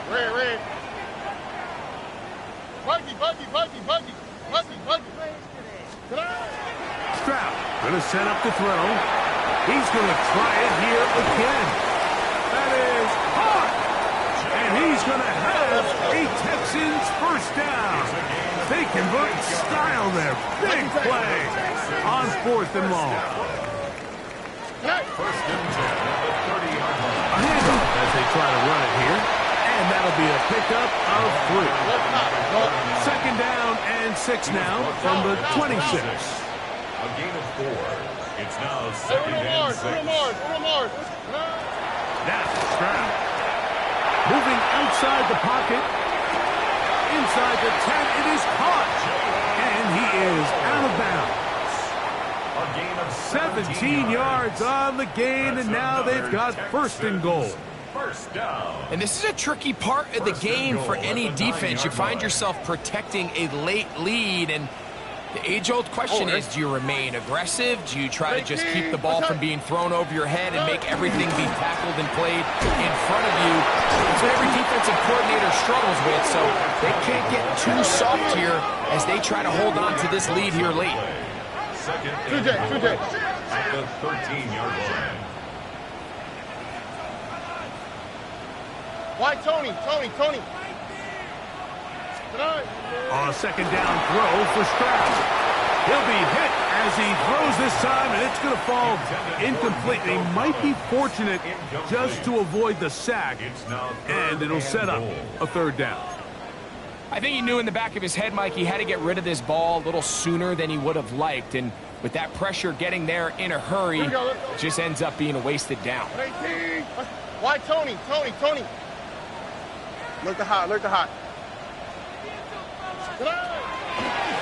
Red. Buggy. Stroud going to set up the throw. He's going to try it here again. That is hot. And he's going to have a Texans first down. They convert in style there. Big play on 4th and long. 1st and 10 at the 30-yard line. A handoff as they try to run it here. And that'll be a pickup of 3. 2nd down and 6 now from the 26. A gain of 4. It's now 2nd and 6. Now Stroud moving outside the pocket. Inside the 10, it is caught. And he is out of bounds. A gain of 17 yards on the gain, and now they've got 1st and goal. First down. And this is a tricky part of the game for any defense. You find yourself protecting a late lead, and the age-old question is, do you remain aggressive? Do you try to just keep the ball from being thrown over your head and make everything be tackled and played in front of you? It's what every defensive coordinator struggles with, so they can't get too soft here as they try to hold on to this lead here late. 2J. At the 13-yard line. Why Tony? A 2nd down throw for Stroud. He'll be hit as he throws this time, and it's going to fall incomplete. They might be fortunate just to avoid the sack, and it'll set up a 3rd down. I think he knew in the back of his head, Mike, he had to get rid of this ball a little sooner than he would have liked, and with that pressure getting there in a hurry, it just ends up being a wasted down. Why Tony? Look the hot.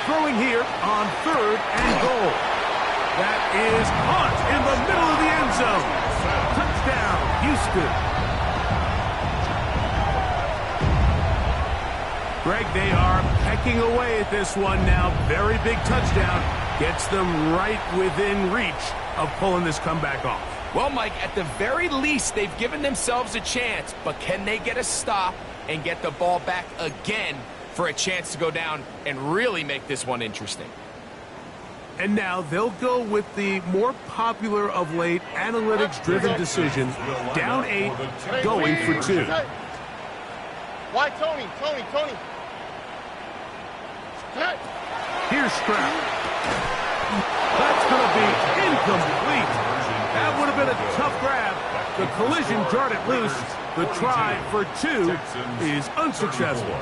Throwing here on 3rd and goal. That is caught in the middle of the end zone. Touchdown, Houston. Greg, they are pecking away at this one now. Very big touchdown. Gets them right within reach of pulling this comeback off. Well, Mike, at the very least, they've given themselves a chance, but can they get a stop and get the ball back again for a chance to go down and really make this one interesting? And now they'll go with the more popular of late analytics-driven decision, down 8, going for 2. Why, Tony? Here's Stroud. That's going to be incomplete. That would have been a tough grab. The collision jarred it loose. The try for 2 is unsuccessful.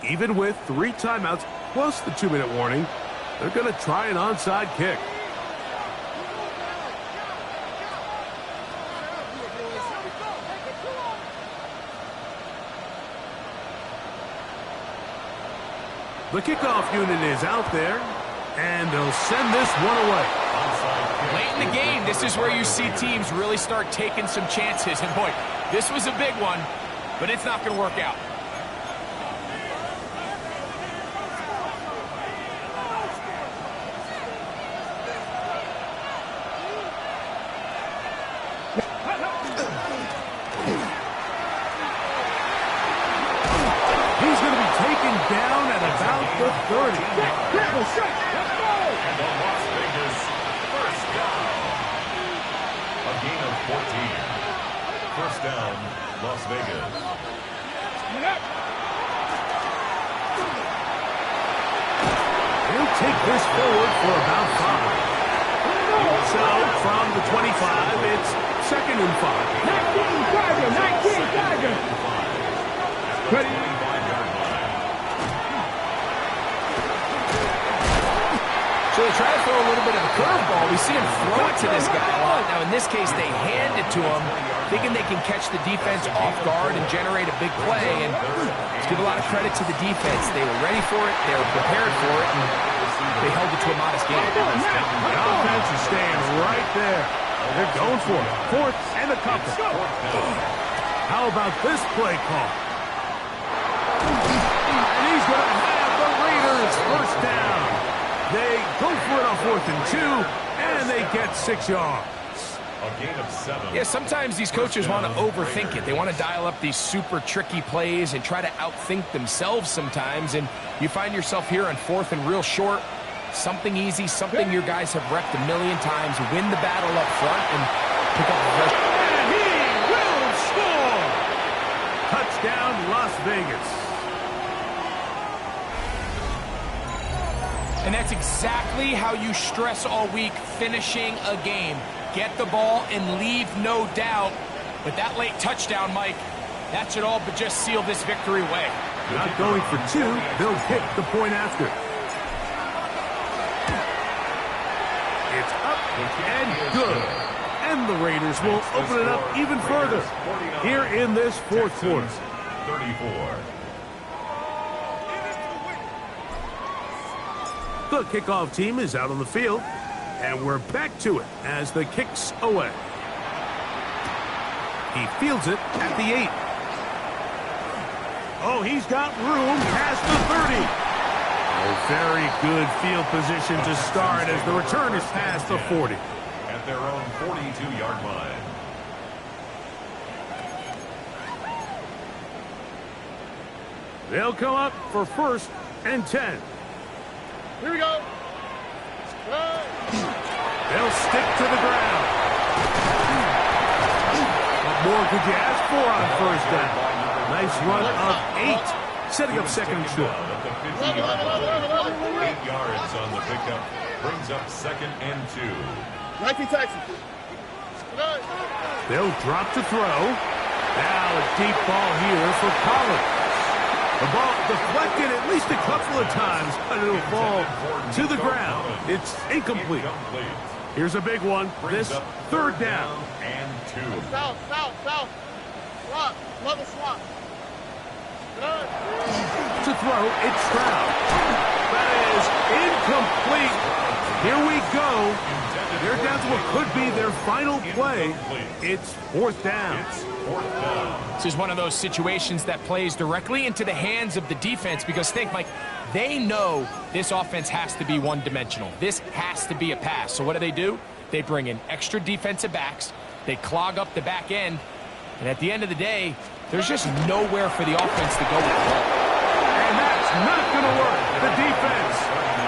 Even with 3 timeouts plus the 2-minute warning, they're going to try an onside kick. The kickoff unit is out there, and they'll send this one away. Late in the game, this is where you see teams really start taking some chances. And boy, this was a big one, but it's not going to work out. He's going to be taken down at about the 30. Let's go! And the Las Vegas first down. A gain of 14. First down, Las Vegas. He'll take this forward for about 5. So from the 25, it's 2nd and 5. 19 Tiger! Ready? So they try to throw a little bit of a curveball. We see him throw it to this guy a lot. Now, in this case, they hand it to him, thinking they can catch the defense off guard and generate a big play. And let's give a lot of credit to the defense. They were ready for it. They were prepared for it. And they held it to a modest game. The offense is staying right there. They're going for it. 4th and a couple. How about this play call? And he's going to have the Raiders first down. They go for it on 4th and 2, and they get 6 yards. A gain of 7. Yeah, sometimes these coaches want to overthink it. They want to dial up these super tricky plays and try to outthink themselves sometimes. And you find yourself here on 4th and real short. Something easy, something your guys have repped a million times. Win the battle up front and pick up the rest. And he will score! Touchdown, Las Vegas. And that's exactly how you stress all week, finishing a game. Get the ball and leave no doubt. But that late touchdown, Mike, that should all but just seal this victory away. Not going for 2, they'll hit the point after. It's up and good. And the Raiders will open it up even further here in this 4th quarter. 34. The kickoff team is out on the field, and we're back to it as the kick's away. He fields it at the 8. Oh, he's got room past the 30. A very good field position to start as the return is past the 40. At their own 42-yard line. They'll come up for 1st and 10. Here we go. They'll stick to the ground. What more could you ask for on 1st down? Nice run of 8, setting up 2nd and short. 8 yards on the pickup brings up 2nd and 2. 19 Texas. They'll drop to throw. Now a deep ball here for Collins. The ball deflected at least a couple of times, but it'll fall to the ground. It's incomplete. Here's a big one. This third down. And 2. South. Swap. Another swap. Good. To throw, it's Stroud. That is incomplete. Here we go. They're down to what could be their final play. It's fourth down. This is one of those situations that plays directly into the hands of the defense because think, Mike, they know this offense has to be one-dimensional. This has to be a pass. So what do? They bring in extra defensive backs. They clog up the back end. And at the end of the day, there's just nowhere for the offense to go with the ball. And that's not going to work. The defense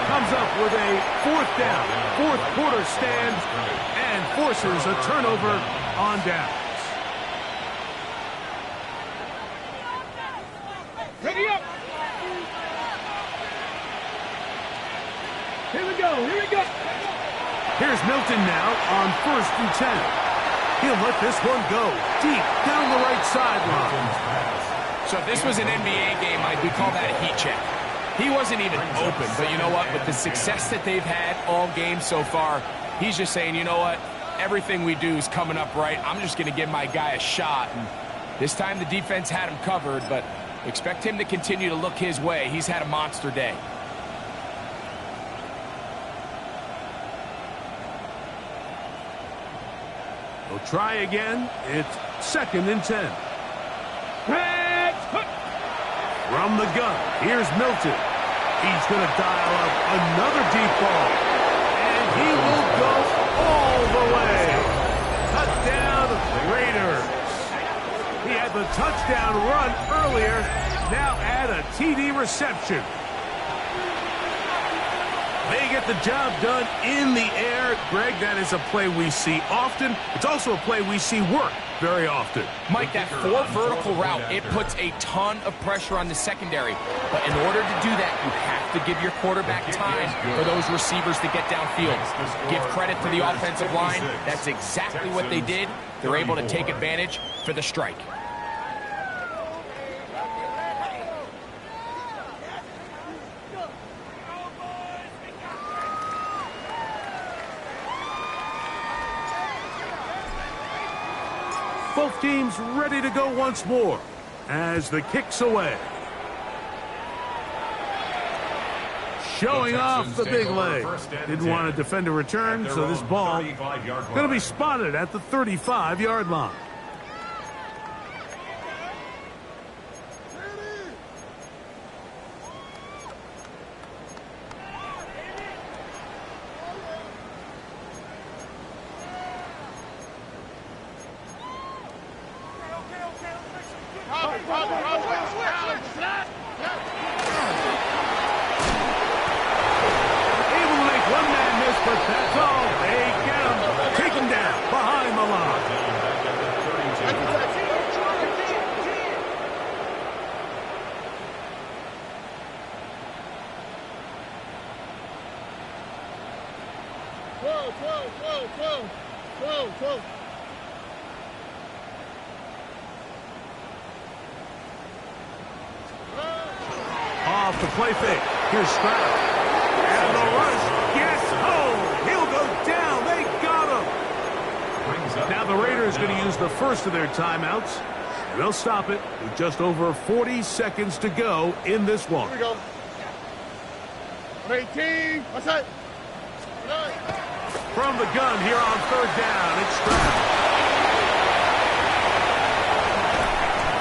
comes up with a fourth down, fourth quarter stand, and forces a turnover on downs. Ready up. Here we go. Here's Milton now on 1st and 10. He'll let this one go deep down the right sideline. So if this was an NBA game, we'd call that a heat check. He wasn't even open, but you know what? With the success that they've had all game so far, he's just saying, you know what? Everything we do is coming up right. I'm just going to give my guy a shot. And this time the defense had him covered, but expect him to continue to look his way. He's had a monster day. We'll try again. It's 2nd and 10. From the gun, here's Milton. He's going to dial up another deep ball. And he will go all the way. Touchdown, Raiders. He had the touchdown run earlier. Now add a TD reception. They get the job done in the air. Greg, that is a play we see often. It's also a play we see work very often. Mike, that 4 vertical route, it puts a ton of pressure on the secondary. But in order to do that, you have to give your quarterback time for those receivers to get downfield. Give credit to the offensive line. That's exactly what they did. They're able to take advantage for the strike. Both teams ready to go once more as the kick's away. Showing off the big leg. Didn't want to defend a return, so this ball going to be spotted at the 35-yard line. Off the play fake. Here's Stroud. And the rush. Yes, oh, he'll go down. They got him. Now the Raiders going to use the first of their timeouts. And they'll stop it with just over 40 seconds to go in this one. Here we go. 18. What's that? From the gun here on 3rd down, it's Stroud.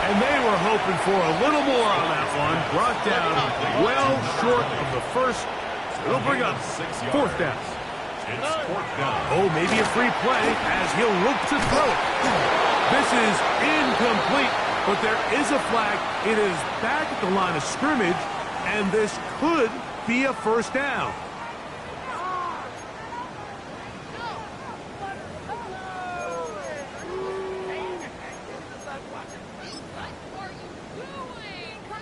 And they were hoping for a little more on that one. Brought down well short of the first. It'll bring up 4th down. Oh, maybe a free play as he'll look to throw it. This is incomplete, but there is a flag. It is back at the line of scrimmage, and this could be a 1st down.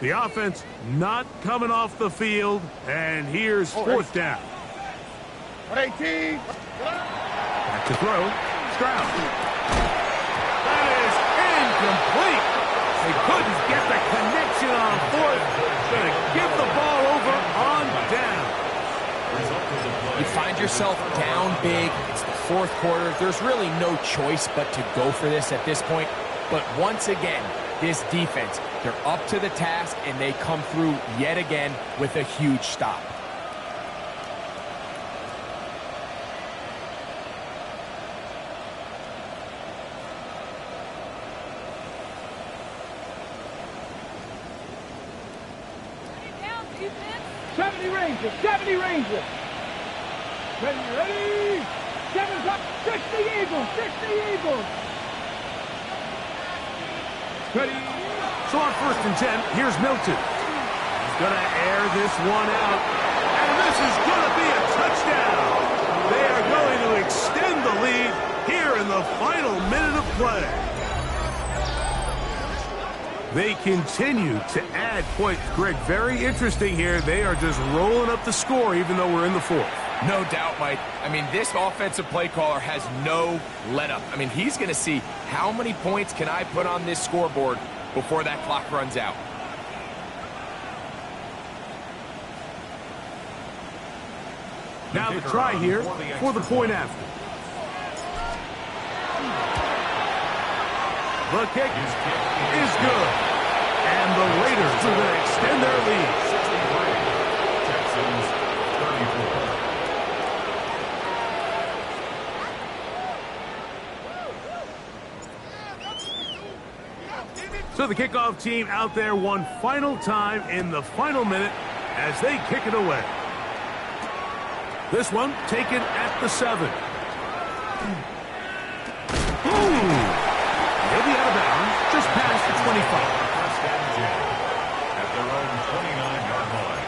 The offense not coming off the field, and here's 4th down. 18. Back to throw. Stroud. That is incomplete. They couldn't get the connection coming on fourth. Going to give the ball over on down. You find yourself down big. It's the fourth quarter. There's really no choice but to go for this at this point. But once again, this defense, they're up to the task, and they come through yet again with a huge stop. Rangers, 70 Rangers. Ready? 60 Eagles, 60 Eagles. Ready. So on 1st and 10, here's Milton. He's going to air this one out. And this is going to be a touchdown. They are going to extend the lead here in the final minute of play. They continue to add points. Greg, very interesting here. They are just rolling up the score even though we're in the fourth. No doubt, Mike. I mean, this offensive play caller has no let-up. I mean, he's going to see how many points can I put on this scoreboard before that clock runs out. Now the try here for the point after. The kick is good. And the Raiders are going to extend their lead. 63, Texans 34. So the kickoff team out there one final time in the final minute as they kick it away. This one taken at the 7. He'll be out of bounds just past the 25. First and 10 at their own 29-yard line.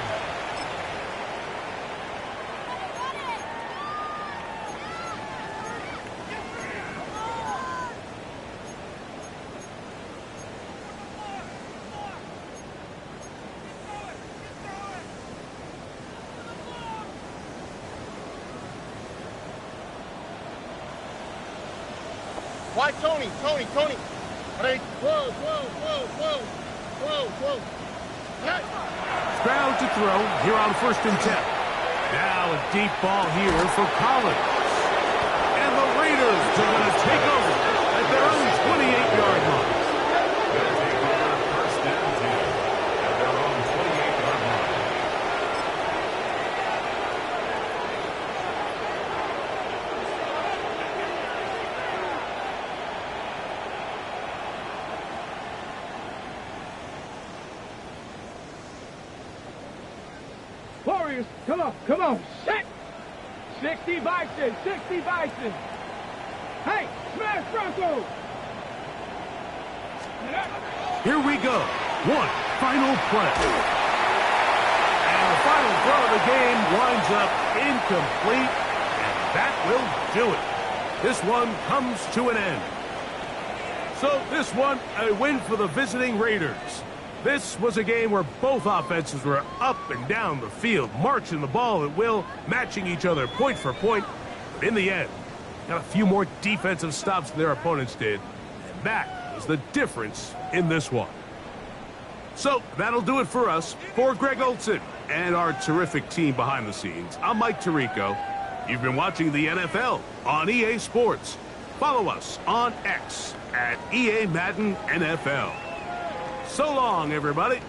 Why Tony? Ready? Whoa. Hey. Stroud to throw here on 1st and 10. Now a deep ball here for Collins. And the Raiders are going to take over at their own 28-yard line. They'll take over first and 10 at their own 28-yard line. Warriors, come on, set. 60 Bison. Hey, smash Broncos. Here we go. One final play. And the final throw of the game winds up incomplete. And that will do it. This one comes to an end. So this one, a win for the visiting Raiders. This was a game where both offenses were up and down the field, marching the ball at will, matching each other point for point. But in the end, got a few more defensive stops than their opponents did. And that was the difference in this one. So that'll do it for us. For Greg Olsen and our terrific team behind the scenes, I'm Mike Tirico. You've been watching the NFL on EA Sports. Follow us on X at EA Madden NFL. So long, everybody.